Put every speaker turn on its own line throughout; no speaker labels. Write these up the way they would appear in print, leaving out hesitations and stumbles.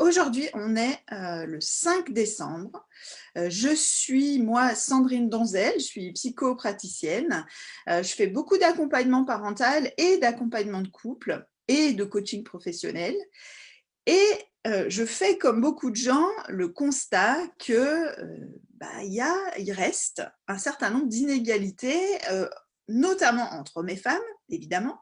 aujourd'hui, on est le 5 décembre. Je suis, moi, Sandrine Donzel, je suis psychopraticienne. Je fais beaucoup d'accompagnement parental et d'accompagnement de couple et de coaching professionnel. Et je fais, comme beaucoup de gens, le constat que il reste un certain nombre d'inégalités, notamment entre hommes et femmes, évidemment.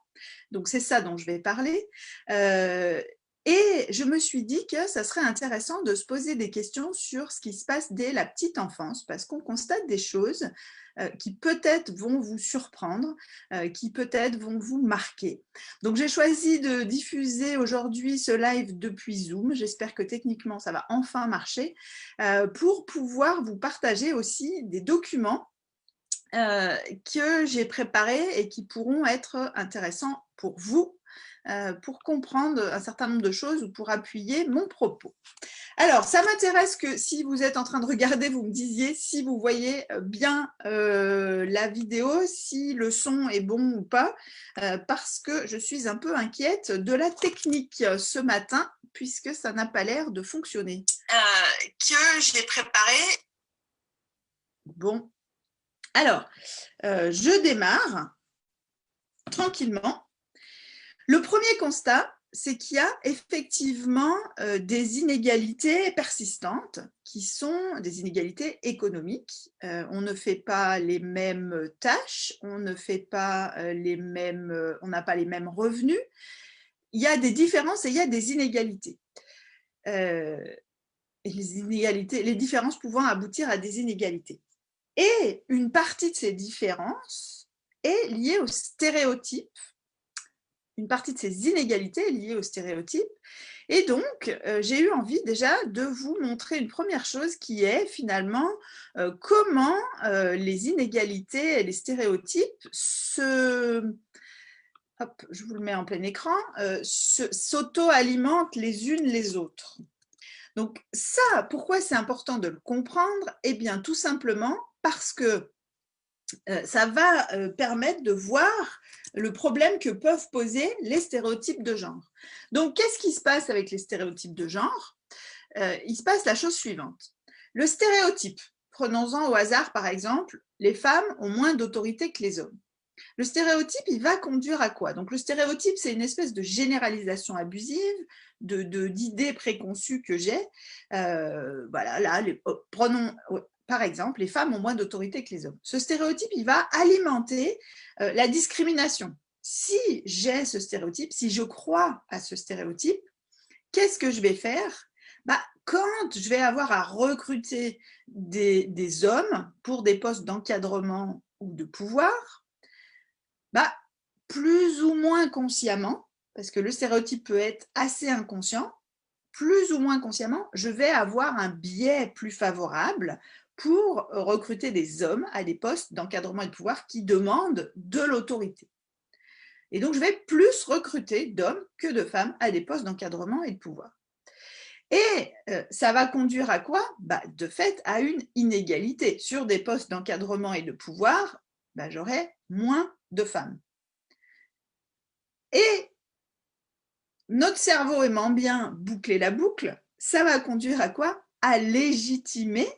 Donc, c'est ça dont je vais parler. Et je me suis dit que ça serait intéressant de se poser des questions sur ce qui se passe dès la petite enfance, parce qu'on constate des choses qui peut-être vont vous surprendre, qui peut-être vont vous marquer. Donc, j'ai choisi de diffuser aujourd'hui ce live depuis Zoom. J'espère que techniquement, ça va enfin marcher, pour pouvoir vous partager aussi des documents que j'ai préparés et qui pourront être intéressants pour vous, pour comprendre un certain nombre de choses ou pour appuyer mon propos. Alors, ça m'intéresse que si vous êtes en train de regarder, vous me disiez si vous voyez bien la vidéo, si le son est bon ou pas, parce que je suis un peu inquiète de la technique ce matin, puisque ça n'a pas l'air de fonctionner. Que j'ai préparé. Bon. Alors, je démarre tranquillement. Le premier constat, c'est qu'il y a effectivement des inégalités persistantes qui sont des inégalités économiques. On ne fait pas les mêmes tâches, on n'a pas les mêmes revenus. Il y a des différences et il y a des inégalités. Et les différences pouvant aboutir à des inégalités. Et une partie de ces différences est liée aux stéréotypes. Une partie de ces inégalités est liée aux stéréotypes. Et donc, j'ai eu envie déjà de vous montrer une première chose qui est finalement comment les inégalités et les stéréotypes je vous le mets en plein écran, s'auto-alimentent les unes les autres. Donc ça, pourquoi c'est important de le comprendre? Eh bien, tout simplement parce que ça va permettre de voir le problème que peuvent poser les stéréotypes de genre. Donc, qu'est-ce qui se passe avec les stéréotypes de genre? Il se passe la chose suivante. Le stéréotype, prenons-en au hasard par exemple, les femmes ont moins d'autorité que les hommes. Le stéréotype, il va conduire à quoi? Donc, le stéréotype, c'est une espèce de généralisation abusive d'idées préconçues que j'ai. Voilà, là, prenons par exemple, les femmes ont moins d'autorité que les hommes. Ce stéréotype, il va alimenter la discrimination. Si j'ai ce stéréotype, si je crois à ce stéréotype, qu'est-ce que je vais faire? Quand je vais avoir à recruter des hommes pour des postes d'encadrement ou de pouvoir, plus ou moins consciemment, parce que le stéréotype peut être assez inconscient, plus ou moins consciemment, je vais avoir un biais plus favorable pour recruter des hommes à des postes d'encadrement et de pouvoir qui demandent de l'autorité. Et donc, je vais plus recruter d'hommes que de femmes à des postes d'encadrement et de pouvoir. Et ça va conduire à quoi? De fait, à une inégalité. Sur des postes d'encadrement et de pouvoir, j'aurai moins de femmes. Et notre cerveau aimant bien boucler la boucle, ça va conduire à quoi? À légitimer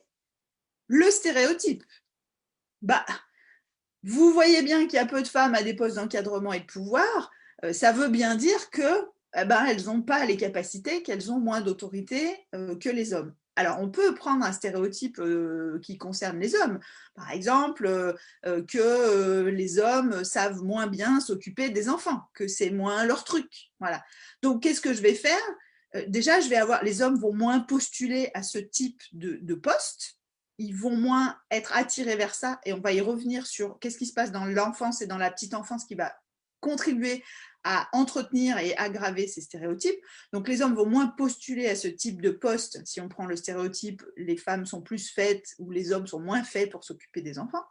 le stéréotype. Vous voyez bien qu'il y a peu de femmes à des postes d'encadrement et de pouvoir, ça veut bien dire que elles n'ont pas les capacités, qu'elles ont moins d'autorité que les hommes. Alors, on peut prendre un stéréotype qui concerne les hommes. Par exemple, que les hommes savent moins bien s'occuper des enfants, que c'est moins leur truc. Voilà. Donc, qu'est-ce que je vais faire? Déjà, les hommes vont moins postuler à ce type de poste. Ils vont moins être attirés vers ça, et on va y revenir sur qu'est-ce qui se passe dans l'enfance et dans la petite enfance qui va contribuer à entretenir et aggraver ces stéréotypes. Donc, les hommes vont moins postuler à ce type de poste. Si on prend le stéréotype, les femmes sont plus faites ou les hommes sont moins faits pour s'occuper des enfants.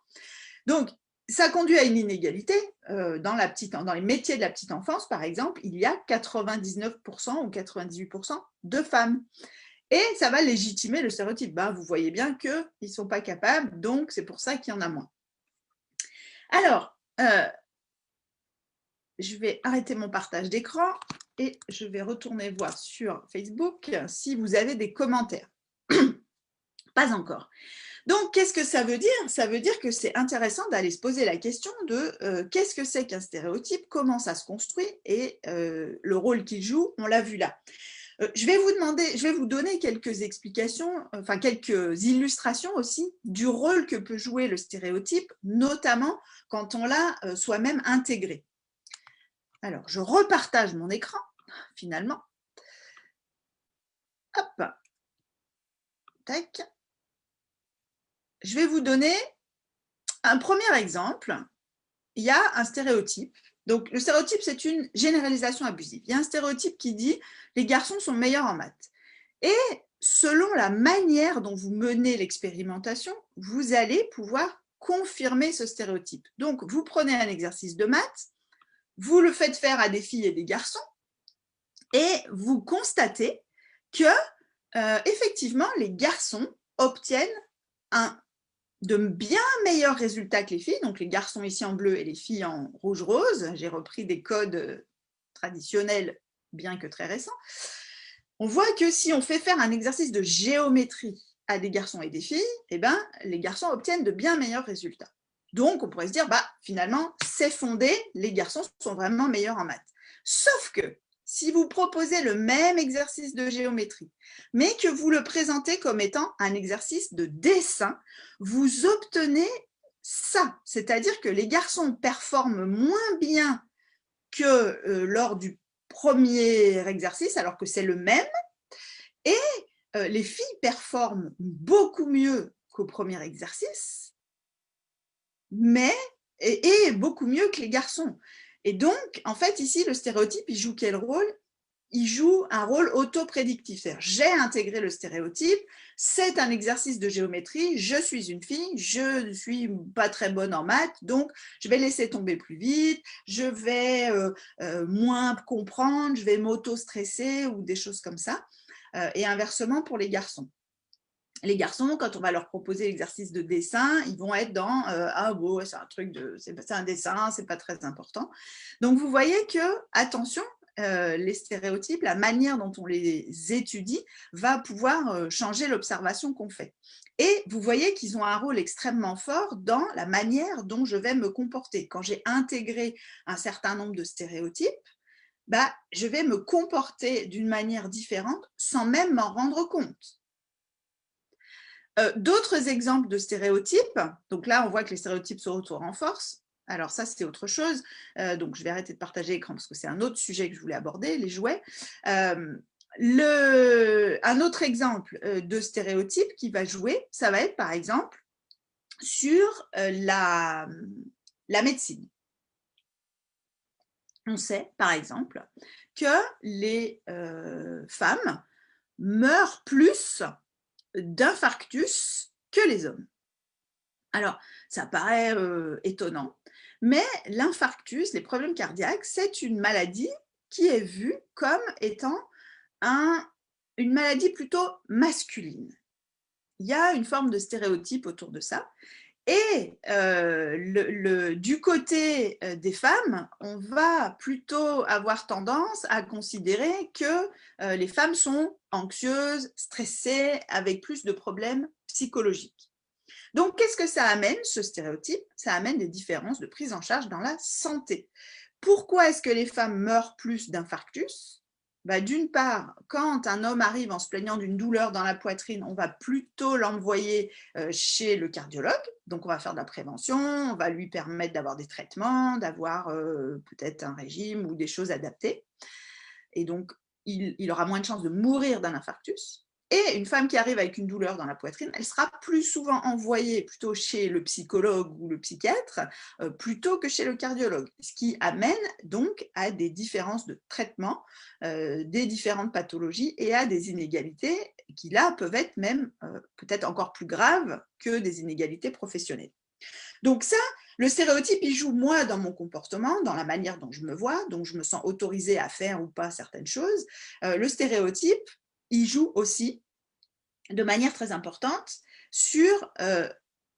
Donc, ça conduit à une inégalité. Dans les métiers de la petite enfance, par exemple, il y a 99% ou 98% de femmes. Et ça va légitimer le stéréotype. Vous voyez bien qu'ils ne sont pas capables, donc c'est pour ça qu'il y en a moins. Alors, je vais arrêter mon partage d'écran et je vais retourner voir sur Facebook si vous avez des commentaires. Pas encore. Donc, qu'est-ce que ça veut dire? Ça veut dire que c'est intéressant d'aller se poser la question de qu'est-ce que c'est qu'un stéréotype, comment ça se construit et le rôle qu'il joue, on l'a vu là. Je vais vous donner quelques explications, enfin quelques illustrations aussi du rôle que peut jouer le stéréotype, notamment quand on l'a soi-même intégré. Alors, je repartage mon écran, finalement. Hop. Tac. Je vais vous donner un premier exemple. Il y a un stéréotype. Donc, le stéréotype, c'est une généralisation abusive. Il y a un stéréotype qui dit « les garçons sont meilleurs en maths ». Et selon la manière dont vous menez l'expérimentation, vous allez pouvoir confirmer ce stéréotype. Donc, vous prenez un exercice de maths, vous le faites faire à des filles et des garçons, et vous constatez que, effectivement, les garçons obtiennent de bien meilleurs résultats que les filles, donc les garçons ici en bleu et les filles en rouge-rose. J'ai repris des codes traditionnels, bien que très récents. On voit que si on fait faire un exercice de géométrie à des garçons et des filles, eh ben, les garçons obtiennent de bien meilleurs résultats. Donc, on pourrait se dire, finalement, c'est fondé, les garçons sont vraiment meilleurs en maths. Sauf que, si vous proposez le même exercice de géométrie, mais que vous le présentez comme étant un exercice de dessin, vous obtenez ça. C'est-à-dire que les garçons performent moins bien que lors du premier exercice, alors que c'est le même, et les filles performent beaucoup mieux qu'au premier exercice, et beaucoup mieux que les garçons. Et donc, en fait, ici, le stéréotype, il joue quel rôle? Il joue un rôle auto-prédictif. C'est-à-dire, j'ai intégré le stéréotype, c'est un exercice de géométrie, je suis une fille, je ne suis pas très bonne en maths, donc je vais laisser tomber plus vite, je vais moins comprendre, je vais m'auto-stresser ou des choses comme ça. Et inversement pour les garçons. Les garçons, quand on va leur proposer l'exercice de dessin, ils vont être dans ah bon, c'est un truc c'est un dessin, c'est pas très important. Donc vous voyez que, attention, les stéréotypes, la manière dont on les étudie va pouvoir changer l'observation qu'on fait. Et vous voyez qu'ils ont un rôle extrêmement fort dans la manière dont je vais me comporter. Quand j'ai intégré un certain nombre de stéréotypes, je vais me comporter d'une manière différente sans même m'en rendre compte. D'autres exemples de stéréotypes, donc là on voit que les stéréotypes se renforcent. Alors ça c'est autre chose, donc je vais arrêter de partager l'écran parce que c'est un autre sujet que je voulais aborder, les jouets. Un autre exemple de stéréotype qui va jouer, ça va être par exemple sur la médecine. On sait par exemple que les femmes meurent plus d'infarctus que les hommes. Alors, ça paraît étonnant, mais l'infarctus, les problèmes cardiaques, c'est une maladie qui est vue comme étant une maladie plutôt masculine. Il y a une forme de stéréotype autour de ça. Et du côté des femmes, on va plutôt avoir tendance à considérer que les femmes sont anxieuses, stressées, avec plus de problèmes psychologiques. Donc, qu'est-ce que ça amène, ce stéréotype? Ça amène des différences de prise en charge dans la santé. Pourquoi est-ce que les femmes meurent plus d'infarctus? D'une part, quand un homme arrive en se plaignant d'une douleur dans la poitrine, on va plutôt l'envoyer chez le cardiologue. Donc, on va faire de la prévention, on va lui permettre d'avoir des traitements, d'avoir peut-être un régime ou des choses adaptées. Et donc, il aura moins de chances de mourir d'un infarctus. Et une femme qui arrive avec une douleur dans la poitrine, elle sera plus souvent envoyée plutôt chez le psychologue ou le psychiatre plutôt que chez le cardiologue, ce qui amène donc à des différences de traitement, des différentes pathologies et à des inégalités qui là peuvent être même peut-être encore plus graves que des inégalités professionnelles. Donc ça, le stéréotype, il joue moi dans mon comportement, dans la manière dont je me vois, dont je me sens autorisée à faire ou pas certaines choses. Le stéréotype, il joue aussi de manière très importante sur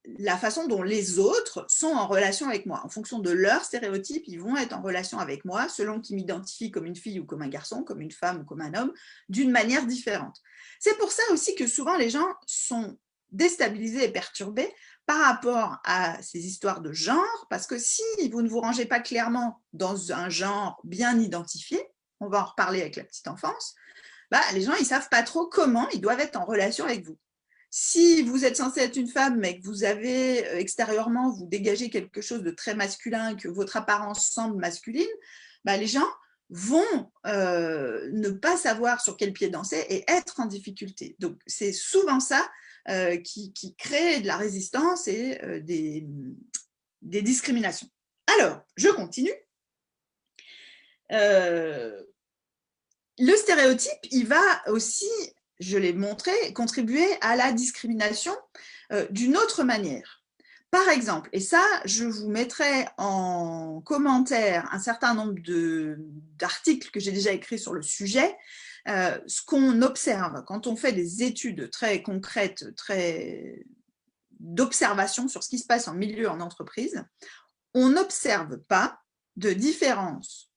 la façon dont les autres sont en relation avec moi. En fonction de leurs stéréotypes, ils vont être en relation avec moi, selon qu'ils m'identifient comme une fille ou comme un garçon, comme une femme ou comme un homme, d'une manière différente. C'est pour ça aussi que souvent les gens sont déstabilisés et perturbés par rapport à ces histoires de genre, parce que si vous ne vous rangez pas clairement dans un genre bien identifié, on va en reparler avec la petite enfance, les gens, ils ne savent pas trop comment ils doivent être en relation avec vous. Si vous êtes censé être une femme, mais que vous avez extérieurement, vous dégagez quelque chose de très masculin, que votre apparence semble masculine, les gens vont ne pas savoir sur quel pied danser et être en difficulté. Donc, c'est souvent ça qui crée de la résistance et des discriminations. Alors, je continue. Le stéréotype, il va aussi, je l'ai montré, contribuer à la discrimination d'une autre manière. Par exemple, et ça, je vous mettrai en commentaire un certain nombre d'articles que j'ai déjà écrits sur le sujet, ce qu'on observe quand on fait des études très concrètes, d'observation sur ce qui se passe en milieu en entreprise, on n'observe pas de différence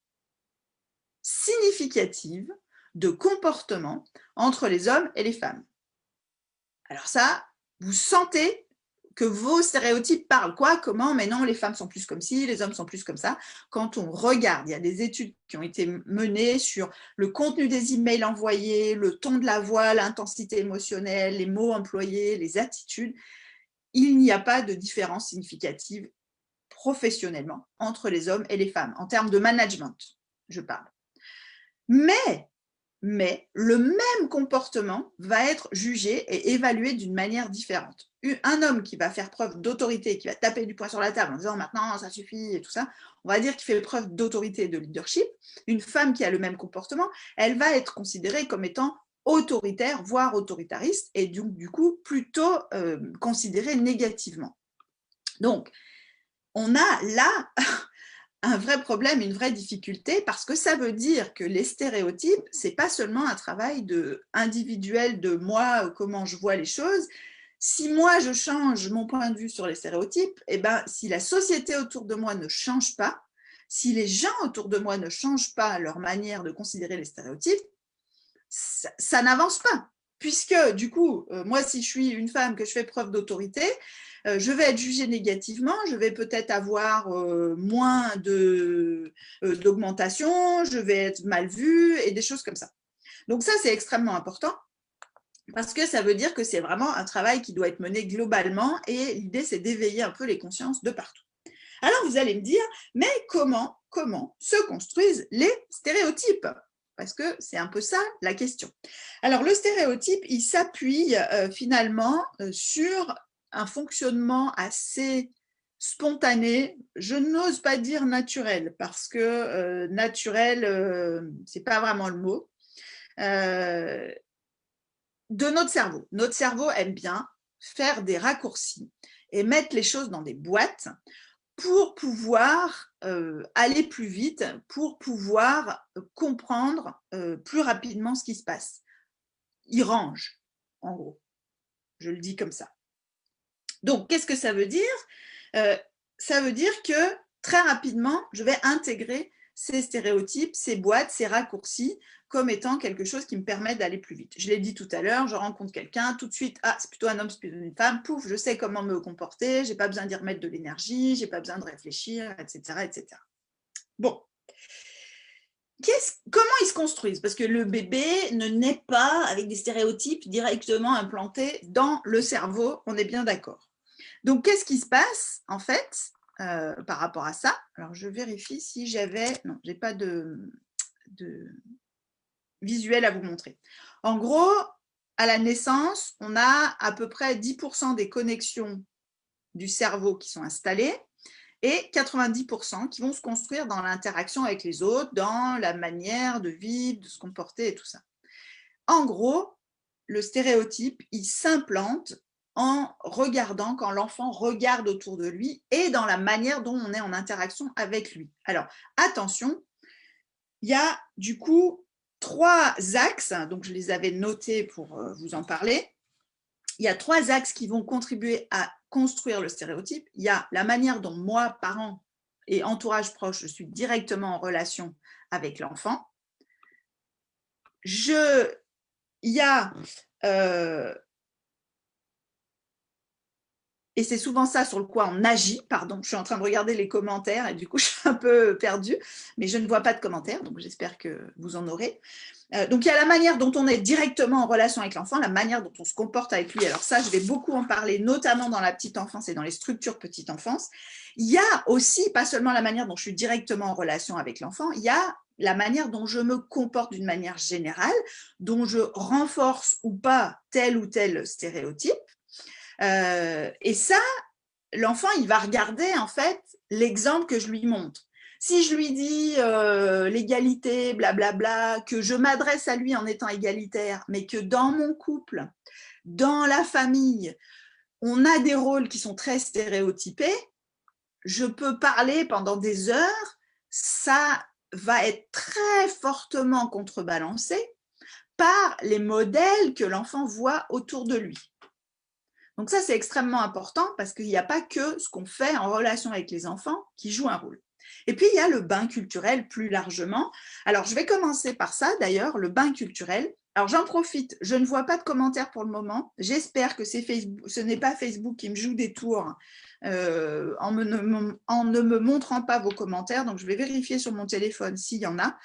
significative de comportement entre les hommes et les femmes. Alors ça, vous sentez que vos stéréotypes parlent quoi, comment, mais non, les femmes sont plus comme ci, les hommes sont plus comme ça. Quand on regarde, il y a des études qui ont été menées sur le contenu des emails envoyés, le ton de la voix, l'intensité émotionnelle, les mots employés, les attitudes. Il n'y a pas de différence significative professionnellement entre les hommes et les femmes, en termes de management, je parle. Mais le même comportement va être jugé et évalué d'une manière différente. Un homme qui va faire preuve d'autorité, qui va taper du poing sur la table en disant maintenant ça suffit et tout ça, on va dire qu'il fait preuve d'autorité et de leadership. Une femme qui a le même comportement, elle va être considérée comme étant autoritaire, voire autoritariste, et du coup plutôt considérée négativement. Donc, on a là un vrai problème, une vraie difficulté, parce que ça veut dire que les stéréotypes, c'est pas seulement un travail individuel de moi, comment je vois les choses. Si moi je change mon point de vue sur les stéréotypes, si la société autour de moi ne change pas, si les gens autour de moi ne changent pas leur manière de considérer les stéréotypes, ça n'avance pas. Puisque du coup, moi si je suis une femme, que je fais preuve d'autorité, je vais être jugée négativement, je vais peut-être avoir moins d'augmentation, je vais être mal vue et des choses comme ça. Donc ça, c'est extrêmement important parce que ça veut dire que c'est vraiment un travail qui doit être mené globalement et l'idée, c'est d'éveiller un peu les consciences de partout. Alors, vous allez me dire, mais comment se construisent les stéréotypes? Parce que c'est un peu ça la question. Alors, le stéréotype, il s'appuie finalement sur un fonctionnement assez spontané, je n'ose pas dire naturel, parce que naturel, c'est pas vraiment le mot, de notre cerveau. Notre cerveau aime bien faire des raccourcis et mettre les choses dans des boîtes pour pouvoir aller plus vite, pour pouvoir comprendre plus rapidement ce qui se passe. Il range, en gros. Je le dis comme ça. Donc, qu'est-ce que ça veut dire? Ça veut dire que très rapidement, je vais intégrer ces stéréotypes, ces boîtes, ces raccourcis comme étant quelque chose qui me permet d'aller plus vite. Je l'ai dit tout à l'heure, je rencontre quelqu'un, tout de suite, c'est plutôt un homme, c'est plutôt une femme, pouf, je sais comment me comporter, je n'ai pas besoin d'y remettre de l'énergie, je n'ai pas besoin de réfléchir, etc. etc. Bon. Comment ils se construisent? Parce que le bébé ne naît pas avec des stéréotypes directement implantés dans le cerveau, on est bien d'accord. Donc, qu'est-ce qui se passe, en fait, par rapport à ça? Alors, je vérifie si j'avais... Non, je n'ai pas de visuel à vous montrer. En gros, à la naissance, on a à peu près 10% des connexions du cerveau qui sont installées et 90% qui vont se construire dans l'interaction avec les autres, dans la manière de vivre, de se comporter et tout ça. En gros, le stéréotype, il s'implante en regardant, quand l'enfant regarde autour de lui et dans la manière dont on est en interaction avec lui. Alors, attention, il y a du coup 3 axes, donc je les avais notés pour vous en parler. Il y a 3 axes qui vont contribuer à construire le stéréotype, il y a la manière dont moi, parent et entourage proche, je suis directement en relation avec l'enfant. Il y a, et c'est souvent ça sur le quoi on agit, pardon, je suis en train de regarder les commentaires et du coup je suis un peu perdue, mais je ne vois pas de commentaires, donc j'espère que vous en aurez. Donc il y a la manière dont on est directement en relation avec l'enfant, la manière dont on se comporte avec lui. Alors ça, je vais beaucoup en parler, notamment dans la petite enfance et dans les structures petite enfance. Il y a aussi, pas seulement la manière dont je suis directement en relation avec l'enfant, il y a la manière dont je me comporte d'une manière générale, dont je renforce ou pas tel ou tel stéréotype. Et ça, l'enfant, il va regarder en fait l'exemple que je lui montre. Si je lui dis l'égalité, blablabla, que je m'adresse à lui en étant égalitaire, mais que dans mon couple, dans la famille, on a des rôles qui sont très stéréotypés, je peux parler pendant des heures, ça va être très fortement contrebalancé par les modèles que l'enfant voit autour de lui. Donc ça, c'est extrêmement important parce qu'il n'y a pas que ce qu'on fait en relation avec les enfants qui joue un rôle. Et puis, il y a le bain culturel plus largement. Alors, je vais commencer par ça, d'ailleurs, le bain culturel. Alors, j'en profite, je ne vois pas de commentaires pour le moment. J'espère que ce n'est pas Facebook qui me joue des tours en ne me montrant pas vos commentaires. Donc, je vais vérifier sur mon téléphone s'il y en a.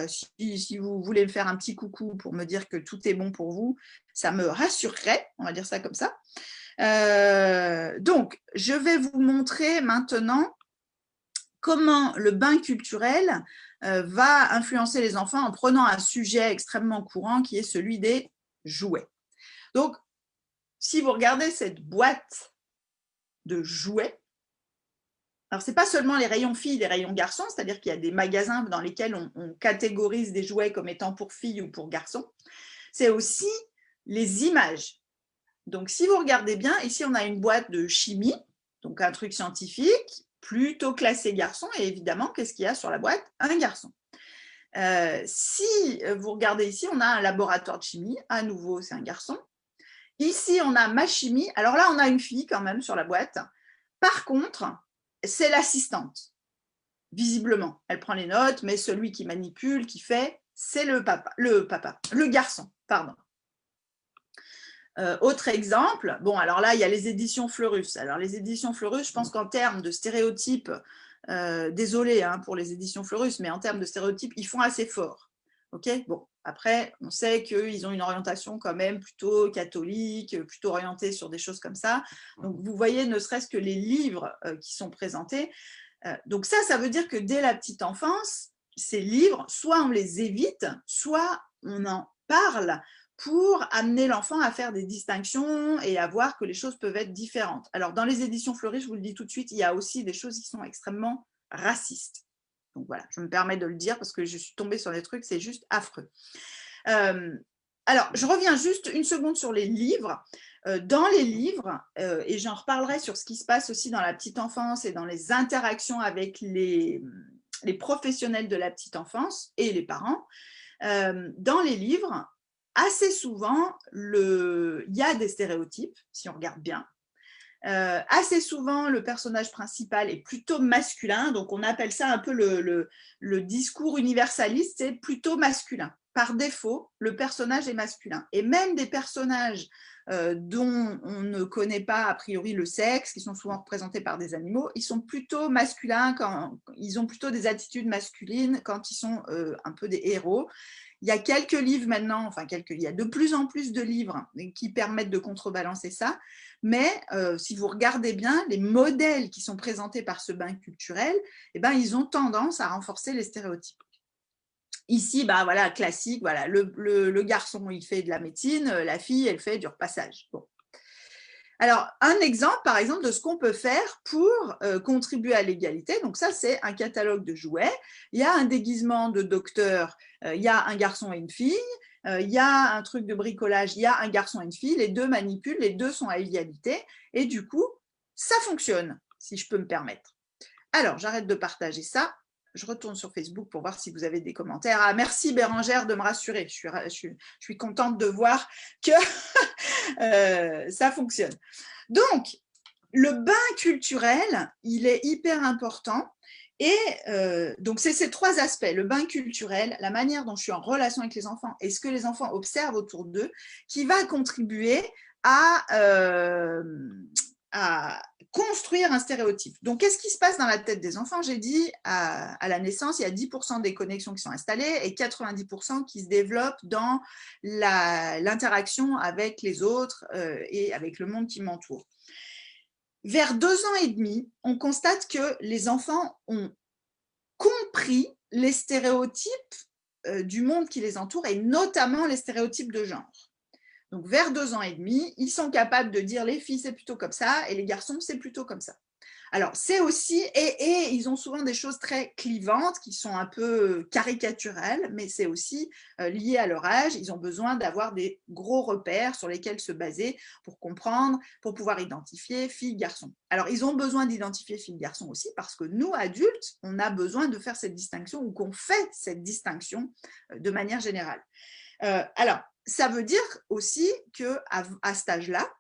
Si vous voulez me faire un petit coucou pour me dire que tout est bon pour vous, ça me rassurerait, on va dire ça comme ça. Donc, je vais vous montrer maintenant comment le bain culturel va influencer les enfants en prenant un sujet extrêmement courant qui est celui des jouets. Donc, si vous regardez cette boîte de jouets, alors ce n'est pas seulement les rayons filles, les rayons garçons, c'est-à-dire qu'il y a des magasins dans lesquels on catégorise des jouets comme étant pour filles ou pour garçons, c'est aussi les images. Donc, si vous regardez bien, ici, on a une boîte de chimie, donc un truc scientifique, plutôt classé garçon, et évidemment, qu'est-ce qu'il y a sur la boîte? Un garçon. Si vous regardez ici, on a un laboratoire de chimie, à nouveau, c'est un garçon. Ici, on a ma chimie. Alors là, on a une fille quand même sur la boîte. Par contre, c'est l'assistante, visiblement. Elle prend les notes, mais celui qui manipule, qui fait, c'est le garçon, pardon. Autre exemple, bon, alors là, il y a les éditions Fleurus. Alors, les éditions Fleurus, je pense qu'en termes de stéréotypes, désolé hein, pour les éditions Fleurus, mais en termes de stéréotypes, ils font assez fort. Ok, bon, après, on sait qu'ils ont une orientation quand même plutôt catholique, plutôt orientée sur des choses comme ça. Donc, vous voyez, ne serait-ce que les livres qui sont présentés. Donc, ça veut dire que dès la petite enfance, ces livres, soit on les évite, soit on en parle pour amener l'enfant à faire des distinctions et à voir que les choses peuvent être différentes. Alors, dans les éditions Fleury, je vous le dis tout de suite, il y a aussi des choses qui sont extrêmement racistes. Donc voilà, je me permets de le dire parce que je suis tombée sur des trucs, c'est juste affreux. Alors, je reviens juste une seconde sur les livres. Dans les livres, et j'en reparlerai sur ce qui se passe aussi dans la petite enfance et dans les interactions avec les professionnels de la petite enfance et les parents, dans les livres, assez souvent, il y a des stéréotypes, si on regarde bien. Assez souvent, le personnage principal est plutôt masculin, donc on appelle ça un peu le discours universaliste, c'est plutôt masculin. Par défaut, le personnage est masculin. Et même des personnages dont on ne connaît pas a priori le sexe, qui sont souvent représentés par des animaux, ils sont plutôt masculins, ils ont plutôt des attitudes masculines quand ils sont un peu des héros. Il y a quelques livres maintenant, il y a de plus en plus de livres qui permettent de contrebalancer ça, mais si vous regardez bien, les modèles qui sont présentés par ce bain culturel, eh ben, ils ont tendance à renforcer les stéréotypes. Ici, bah, voilà, classique, voilà, le garçon, il fait de la médecine, la fille, elle fait du repassage. Bon. Alors, un exemple, par exemple, de ce qu'on peut faire pour contribuer à l'égalité. Donc ça, c'est un catalogue de jouets. Il y a un déguisement de docteur, il y a un garçon et une fille. Il y a un truc de bricolage, il y a un garçon et une fille. Les deux manipulent, les deux sont à égalité. Et du coup, ça fonctionne, si je peux me permettre. Alors, j'arrête de partager ça. Je retourne sur Facebook pour voir si vous avez des commentaires. Ah, merci Bérangère de me rassurer. Je suis contente de voir que ça fonctionne. Donc, le bain culturel, il est hyper important. Et donc, c'est ces trois aspects, le bain culturel, la manière dont je suis en relation avec les enfants et ce que les enfants observent autour d'eux, qui va contribuer à construire un stéréotype. Donc, qu'est-ce qui se passe dans la tête des enfants? J'ai dit, à la naissance, il y a 10% des connexions qui sont installées et 90% qui se développent dans l'interaction avec les autres et avec le monde qui m'entoure. Vers 2 ans et demi, on constate que les enfants ont compris les stéréotypes du monde qui les entoure et notamment les stéréotypes de genre. Donc, vers 2 ans et demi, ils sont capables de dire les filles, c'est plutôt comme ça et les garçons, c'est plutôt comme ça. Alors, c'est aussi, et ils ont souvent des choses très clivantes qui sont un peu caricaturales, mais c'est aussi lié à leur âge. Ils ont besoin d'avoir des gros repères sur lesquels se baser pour comprendre, pour pouvoir identifier filles, garçons. Alors, ils ont besoin d'identifier filles, garçons aussi parce que nous, adultes, on a besoin de faire cette distinction ou qu'on fait cette distinction de manière générale. Alors, ça veut dire aussi qu'à cet âge-là,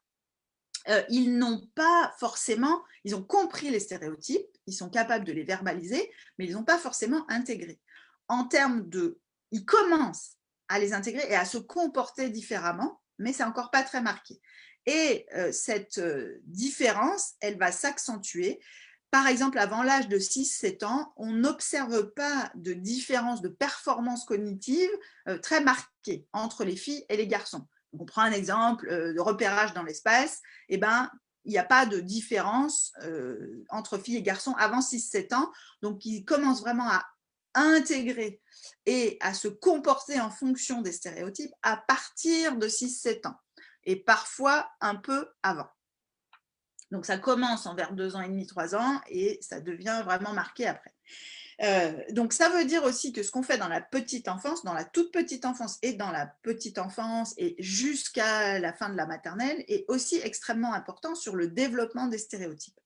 ils n'ont pas forcément, ils ont compris les stéréotypes, ils sont capables de les verbaliser, mais ils n'ont pas forcément intégré. En termes de, ils commencent à les intégrer et à se comporter différemment, mais c'est encore pas très marqué. Et cette différence, elle va s'accentuer. Par exemple, avant l'âge de 6-7 ans, on n'observe pas de différence de performance cognitive très marquée entre les filles et les garçons. Donc, on prend un exemple de repérage dans l'espace, eh ben, il n'y a pas de différence entre filles et garçons avant 6-7 ans. Donc, ils commencent vraiment à intégrer et à se comporter en fonction des stéréotypes à partir de 6-7 ans et parfois un peu avant. Donc, ça commence envers 2 ans et demi, 3 ans et ça devient vraiment marqué après. Donc, ça veut dire aussi que ce qu'on fait dans la petite enfance, dans la toute petite enfance et dans la petite enfance et jusqu'à la fin de la maternelle est aussi extrêmement important sur le développement des stéréotypes.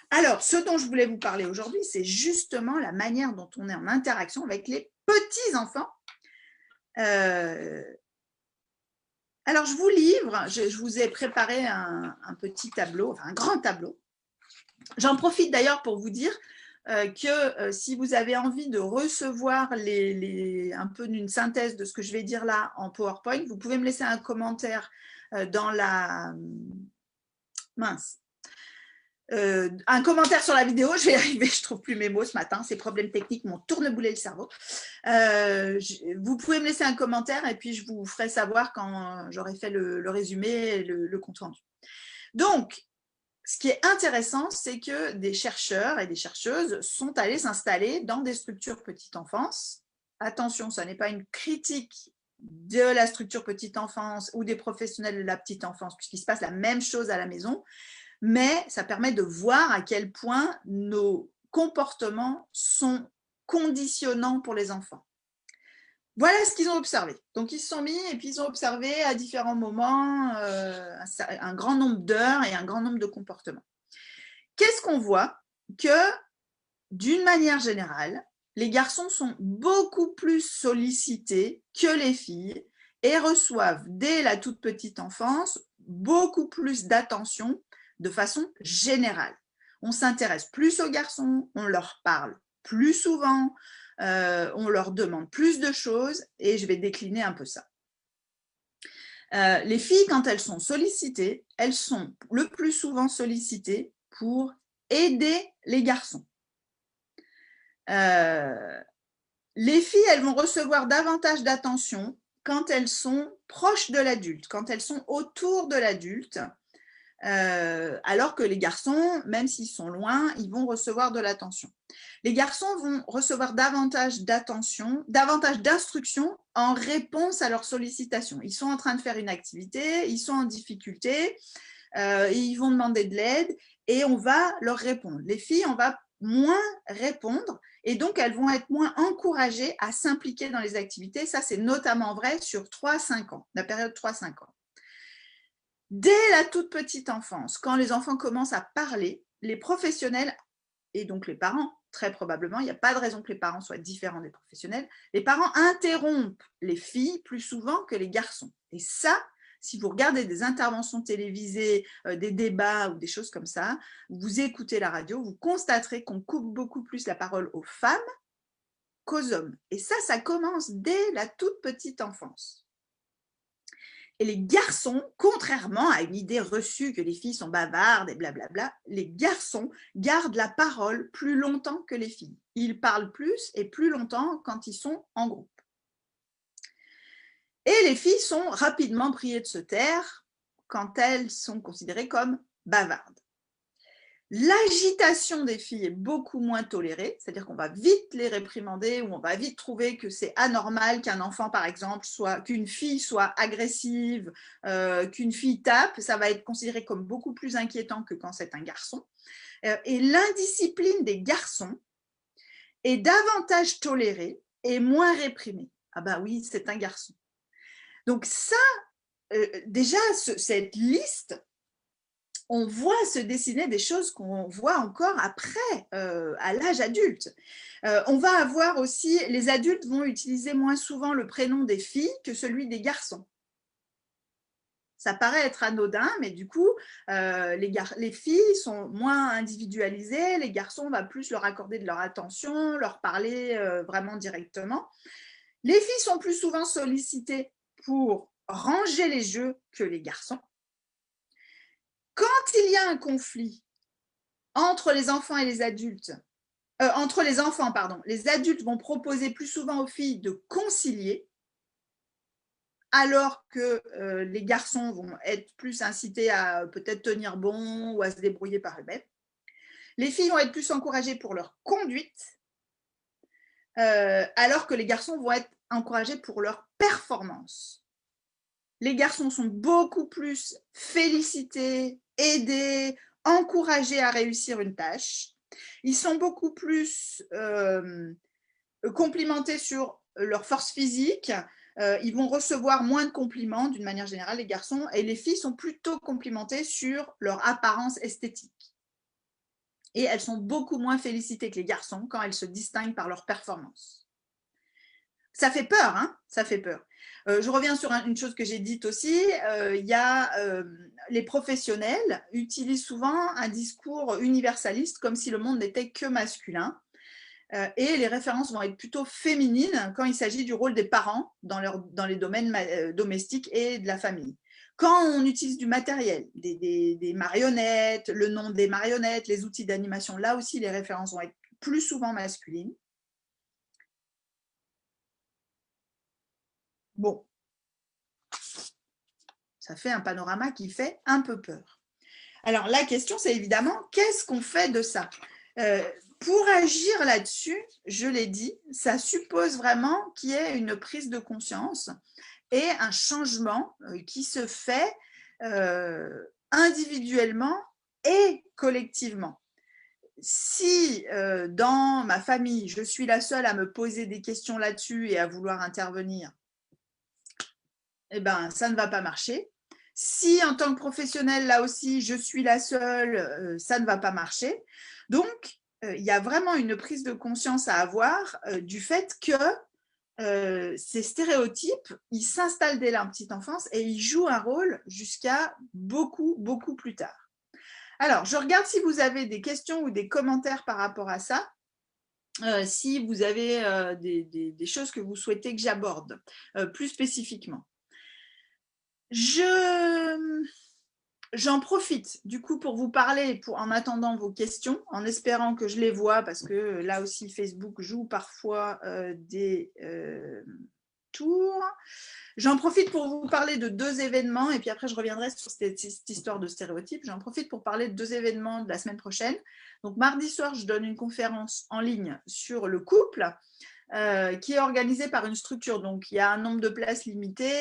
Alors, ce dont je voulais vous parler aujourd'hui, c'est justement la manière dont on est en interaction avec les petits enfants. Alors, je vous livre, je vous ai préparé un petit tableau, enfin un grand tableau. J'en profite d'ailleurs pour vous dire que si vous avez envie de recevoir un peu d'une synthèse de ce que je vais dire là en PowerPoint, vous pouvez me laisser un commentaire dans la… Mince. Un commentaire sur la vidéo, je vais y arriver, je ne trouve plus mes mots ce matin, ces problèmes techniques m'ont tourneboulé le cerveau. Vous pouvez me laisser un commentaire et puis je vous ferai savoir quand j'aurai fait le résumé et le compte rendu. Donc, ce qui est intéressant, c'est que des chercheurs et des chercheuses sont allés s'installer dans des structures petite enfance. Attention, ce n'est pas une critique de la structure petite enfance ou des professionnels de la petite enfance, puisqu'il se passe la même chose à la maison, mais ça permet de voir à quel point nos comportements sont conditionnants pour les enfants. Voilà ce qu'ils ont observé. Donc, ils se sont mis et puis ils ont observé à différents moments un grand nombre d'heures et un grand nombre de comportements. Qu'est-ce qu'on voit? Que, d'une manière générale, les garçons sont beaucoup plus sollicités que les filles et reçoivent, dès la toute petite enfance, beaucoup plus d'attention de façon générale. On s'intéresse plus aux garçons, on leur parle plus souvent, on leur demande plus de choses et je vais décliner un peu ça. Les filles, quand elles sont sollicitées, elles sont le plus souvent sollicitées pour aider les garçons. Les filles, elles vont recevoir davantage d'attention quand elles sont proches de l'adulte, quand elles sont autour de l'adulte, alors que les garçons, même s'ils sont loin, ils vont recevoir de l'attention. Les garçons vont recevoir davantage d'attention, davantage d'instruction en réponse à leurs sollicitations. Ils sont en train de faire une activité, ils sont en difficulté, ils vont demander de l'aide et on va leur répondre. Les filles, on va moins répondre et donc elles vont être moins encouragées à s'impliquer dans les activités. Ça, c'est notamment vrai sur 3-5 ans, la période 3-5 ans. Dès la toute petite enfance, quand les enfants commencent à parler, les professionnels et donc les parents, très probablement, il n'y a pas de raison que les parents soient différents des professionnels, les parents interrompent les filles plus souvent que les garçons. Et ça, si vous regardez des interventions télévisées, des débats ou des choses comme ça, vous écoutez la radio, vous constaterez qu'on coupe beaucoup plus la parole aux femmes qu'aux hommes. Et ça commence dès la toute petite enfance. Et les garçons, contrairement à une idée reçue que les filles sont bavardes et blablabla, les garçons gardent la parole plus longtemps que les filles. Ils parlent plus et plus longtemps quand ils sont en groupe. Et les filles sont rapidement priées de se taire quand elles sont considérées comme bavardes. L'agitation des filles est beaucoup moins tolérée, c'est-à-dire qu'on va vite les réprimander ou on va vite trouver que c'est anormal qu'un enfant, par exemple, qu'une fille soit agressive, qu'une fille tape, ça va être considéré comme beaucoup plus inquiétant que quand c'est un garçon. Et l'indiscipline des garçons est davantage tolérée et moins réprimée. Ah ben oui, c'est un garçon. Donc ça, déjà, cette liste, on voit se dessiner des choses qu'on voit encore après, à l'âge adulte. On va avoir aussi, les adultes vont utiliser moins souvent le prénom des filles que celui des garçons. Ça paraît être anodin, mais du coup, les filles sont moins individualisées, les garçons, on va plus leur accorder de leur attention, leur parler vraiment directement. Les filles sont plus souvent sollicitées pour ranger les jeux que les garçons. Quand il y a un conflit entre les enfants et les adultes, entre les enfants, pardon, les adultes vont proposer plus souvent aux filles de concilier, alors que les garçons vont être plus incités à peut-être tenir bon ou à se débrouiller par eux-mêmes. Les filles vont être plus encouragées pour leur conduite, alors que les garçons vont être encouragés pour leur performance. Les garçons sont beaucoup plus félicités, aidés, encouragés à réussir une tâche. Ils sont beaucoup plus complimentés sur leur force physique. Ils vont recevoir moins de compliments d'une manière générale, les garçons, et les filles sont plutôt complimentées sur leur apparence esthétique. Et elles sont beaucoup moins félicitées que les garçons quand elles se distinguent par leur performance. Ça fait peur, hein, ça fait peur. Je reviens sur une chose que j'ai dite aussi, les professionnels utilisent souvent un discours universaliste comme si le monde n'était que masculin. Et les références vont être plutôt féminines quand il s'agit du rôle des parents dans les domaines domestiques et de la famille. Quand on utilise du matériel, des marionnettes, le nom des marionnettes, les outils d'animation, là aussi les références vont être plus souvent masculines. Bon, ça fait un panorama qui fait un peu peur. Alors la question, c'est évidemment, qu'est-ce qu'on fait de ça ? Pour agir là-dessus, je l'ai dit, ça suppose vraiment qu'il y ait une prise de conscience et un changement qui se fait individuellement et collectivement. Si dans ma famille, je suis la seule à me poser des questions là-dessus et à vouloir intervenir, eh ben, ça ne va pas marcher. Si en tant que professionnelle, là aussi, je suis la seule, ça ne va pas marcher. Donc, il y a vraiment une prise de conscience à avoir du fait que ces stéréotypes, ils s'installent dès la petite enfance et ils jouent un rôle jusqu'à beaucoup, beaucoup plus tard. Alors, je regarde si vous avez des questions ou des commentaires par rapport à ça. Si vous avez des choses que vous souhaitez que j'aborde plus spécifiquement. J'en profite du coup pour vous parler en attendant vos questions, en espérant que je les vois, parce que là aussi Facebook joue parfois des tours. J'en profite pour vous parler de 2 événements, et puis après je reviendrai sur cette histoire de stéréotypes. J'en profite pour parler de 2 événements de la semaine prochaine. Donc mardi soir, je donne une conférence en ligne sur le couple, qui est organisée par une structure. Donc, il y a un nombre de places limité.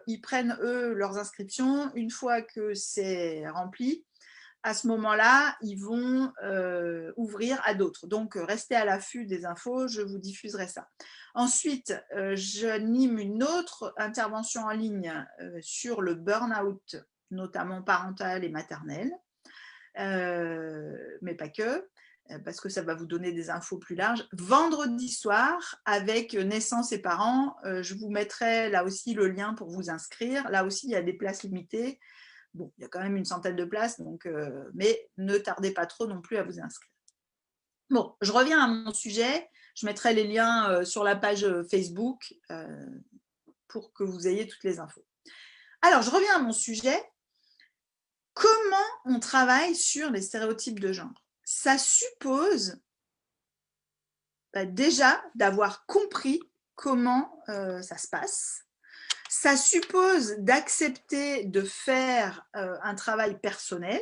Ils prennent, eux, leurs inscriptions. Une fois que c'est rempli, à ce moment-là, ils vont ouvrir à d'autres. Donc, restez à l'affût des infos, je vous diffuserai ça. Ensuite, j'anime une autre intervention en ligne sur le burn-out, notamment parental et maternel, mais pas que. parce que ça va vous donner des infos plus larges. Vendredi soir, avec Naissance et Parents, je vous mettrai là aussi le lien pour vous inscrire. Là aussi, il y a des places limitées. Bon, il y a quand même une centaine de places, donc, mais ne tardez pas trop non plus à vous inscrire. Bon, je reviens à mon sujet. Je mettrai les liens sur la page Facebook pour que vous ayez toutes les infos. Alors, je reviens à mon sujet. Comment on travaille sur les stéréotypes de genre? Ça suppose déjà d'avoir compris comment ça se passe. Ça suppose d'accepter de faire un travail personnel.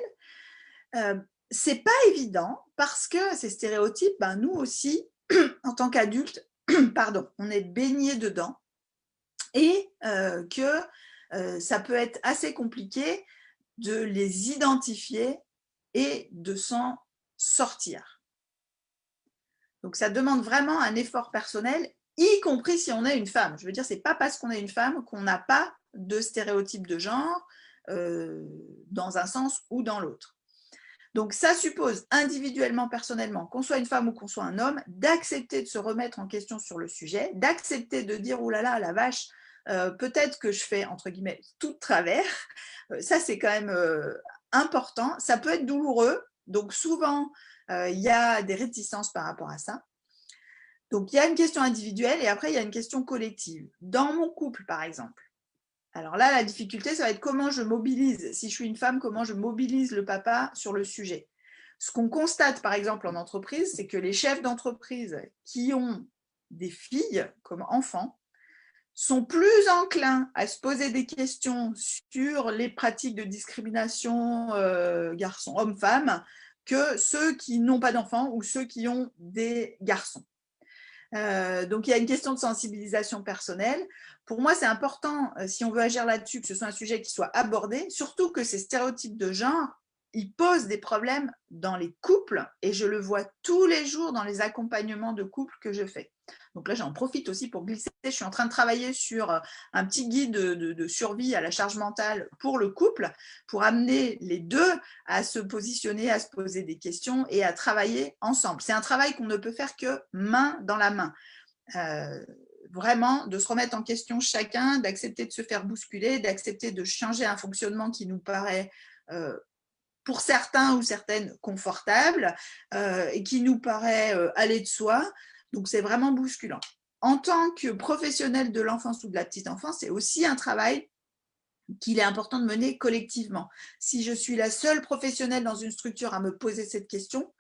C'est pas évident parce que ces stéréotypes, nous aussi, en tant qu'adultes, pardon, on est baigné dedans et que ça peut être assez compliqué de les identifier et de s'en sortir. Donc, ça demande vraiment un effort personnel, y compris si on est une femme. Je veux dire, ce n'est pas parce qu'on est une femme qu'on n'a pas de stéréotype de genre dans un sens ou dans l'autre. Donc, ça suppose individuellement, personnellement, qu'on soit une femme ou qu'on soit un homme, d'accepter de se remettre en question sur le sujet, d'accepter de dire « Oh là là, la vache, peut-être que je fais, entre guillemets, tout de travers ». Ça, c'est quand même important. Ça peut être douloureux. Donc, souvent, il y a des réticences par rapport à ça. Donc, il y a une question individuelle et après, il y a une question collective. Dans mon couple, par exemple, alors là, la difficulté, ça va être comment je mobilise, si je suis une femme, comment je mobilise le papa sur le sujet. Ce qu'on constate, par exemple, en entreprise, c'est que les chefs d'entreprise qui ont des filles comme enfants sont plus enclins à se poser des questions sur les pratiques de discrimination garçons, hommes-femmes que ceux qui n'ont pas d'enfants ou ceux qui ont des garçons. Donc, il y a une question de sensibilisation personnelle. Pour moi, c'est important, si on veut agir là-dessus, que ce soit un sujet qui soit abordé, surtout que ces stéréotypes de genre, ils posent des problèmes dans les couples et je le vois tous les jours dans les accompagnements de couples que je fais. Donc là, j'en profite aussi pour glisser. Je suis en train de travailler sur un petit guide de survie à la charge mentale pour le couple, pour amener les deux à se positionner, à se poser des questions et à travailler ensemble. C'est un travail qu'on ne peut faire que main dans la main. Vraiment, de se remettre en question chacun, d'accepter de se faire bousculer, d'accepter de changer un fonctionnement qui nous paraît pour certains ou certaines confortable et qui nous paraît aller de soi. Donc, c'est vraiment bousculant. En tant que professionnel de l'enfance ou de la petite enfance, c'est aussi un travail qu'il est important de mener collectivement. Si je suis la seule professionnelle dans une structure à me poser cette question,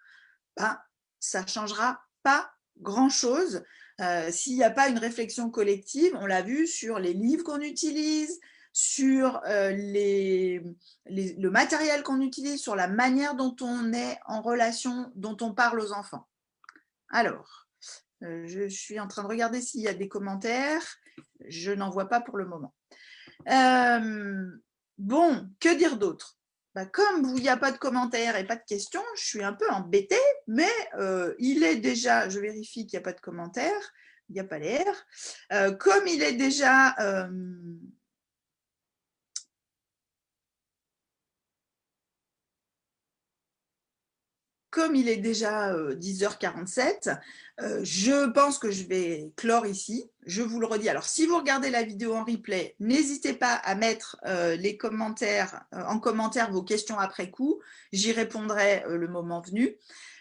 ça ne changera pas grand-chose s'il n'y a pas une réflexion collective. On l'a vu sur les livres qu'on utilise, sur le matériel qu'on utilise, sur la manière dont on est en relation, dont on parle aux enfants. Alors, je suis en train de regarder s'il y a des commentaires. Je n'en vois pas pour le moment. Bon, que dire d'autre? Comme il n'y a pas de commentaires et pas de questions, je suis un peu embêtée, mais il est déjà, je vérifie qu'il n'y a pas de commentaires, il n'y a pas l'air. Comme il est déjà... Comme il est déjà 10h47, je pense que je vais clore ici. Je vous le redis. Alors, si vous regardez la vidéo en replay, n'hésitez pas à mettre les commentaires, en commentaire vos questions après coup. J'y répondrai le moment venu.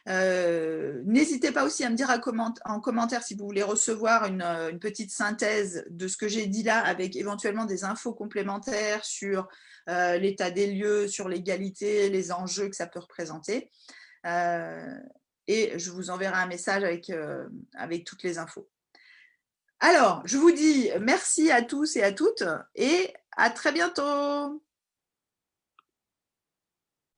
N'hésitez pas aussi à me dire en commentaire si vous voulez recevoir une petite synthèse de ce que j'ai dit là, avec éventuellement des infos complémentaires sur l'état des lieux, sur l'égalité, les enjeux que ça peut représenter. Et je vous enverrai un message avec toutes les infos. Alors, je vous dis merci à tous et à toutes et à très bientôt.